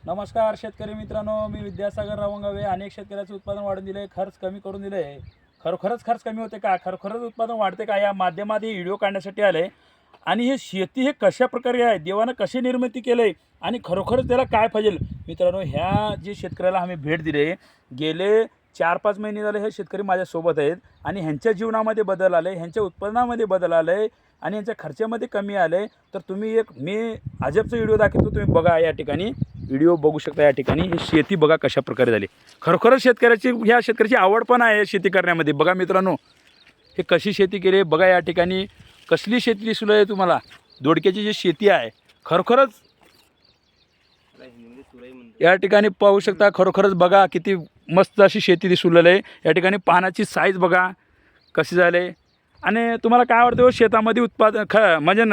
नमस्कार शेतकरी मित्रांनो, मी विद्यासागर रावंगवे. अनेक शेतकऱ्याचं उत्पादन वाढून दिले, खर्च कमी करून दिले. खरोखरच खर्च कमी होते का? खरोखरच उत्पादन वाढते का? या माध्यमात हे व्हिडिओ काढण्यासाठी आले. आणि हे शेती हे कशा प्रकारे आहे, देवानं कशी निर्मिती केली आणि खरोखरच त्याला काय पाहिजे. मित्रांनो, ह्या जे शेतकऱ्याला आम्ही भेट दिले, गेले 4-5 महिने झाले हे शेतकरी माझ्यासोबत आहेत आणि ह्यांच्या जीवनामध्ये बदल आले, ह्यांच्या उत्पन्नामध्ये बदल आले आणि यांच्या खर्चामध्ये कमी आले. तर तुम्ही एक मी अजबचा व्हिडिओ दाखवतो, तुम्ही बघा. या ठिकाणी व्हिडिओ बघू शकता. या ठिकाणी ही शेती बघा कशा प्रकारे झाली. खरोखरच ह्या शेतकऱ्याची आवड पण आहे शेती करण्यामध्ये. बघा मित्रांनो, हे कशी शेती केली बघा. या ठिकाणी कसली शेती दिसू आहे तुम्हाला. दोडक्याची जी शेती आहे खरोखरच या ठिकाणी पाहू शकता. खरोखरच बघा किती मस्त अशी शेती दिसू आहे. या ठिकाणी पानाची साईज बघा कशी झाली. आणि तुम्हाला काय वाटतं हो, शेतामध्ये उत्पादन म्हणजे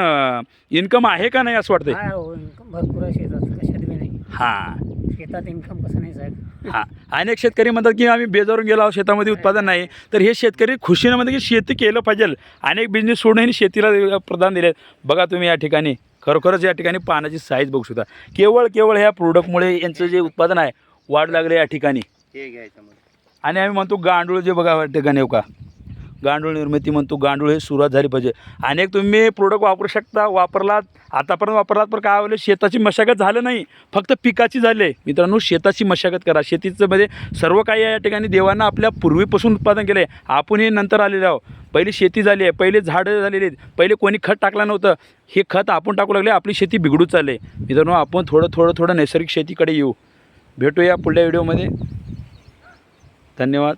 इन्कम आहे का नाही असं वाटतं? इन्कम भरपूर आहे शेतात, कशात बी नाही. हां शेतात इन्कम कसं नाही साहेब. हां, अनेक शेतकरी म्हणतात की आम्ही बेजारून गेलो आहोत, शेतामध्ये उत्पादन नाही. तर हे शेतकरी खुशीनं म्हणतात की शेती केलं पाहिजे. अनेक बिझनेस सोडून शेतीला प्रधान दिले. बघा तुम्ही या ठिकाणी खरोखरच या ठिकाणी पानाची साईज बघू शकता. केवळ ह्या प्रोडक्टमुळे यांचं जे उत्पादन आहे वाढ लागले या ठिकाणी. हे घ्यायचं मग. आणि आम्ही म्हणतो गांडूळ जे बघा या ठिकाणी हो का, गांडूळ निर्मिती म्हणतो. गांडूळ हे सुरुवात झाली पाहिजे. अनेक तुम्ही प्रोडक्ट वापरू शकता, वापरलात, आतापर्यंत वापरलात, पण काय होलं शेताची मशागत झालं नाही, फक्त पिकाची झाली. मित्रांनो, शेताची मशागत करा. शेतीचं मध्ये सर्व काही या ठिकाणी देवांना आपल्या पूर्वीपासून उत्पादन केलं आहे. आपण हे नंतर आलेलो आहोत. पहिली शेती झाली आहे, पहिले झाडं झालेली आहेत, पहिले कोणी खत टाकलं नव्हतं. हे खत आपण टाकू लागले, आपली शेती बिघडूच चालली आहे. मित्रांनो, आपण थोडं नैसर्गिक शेतीकडे येऊ. भेटूया पुढल्या व्हिडिओमध्ये. धन्यवाद.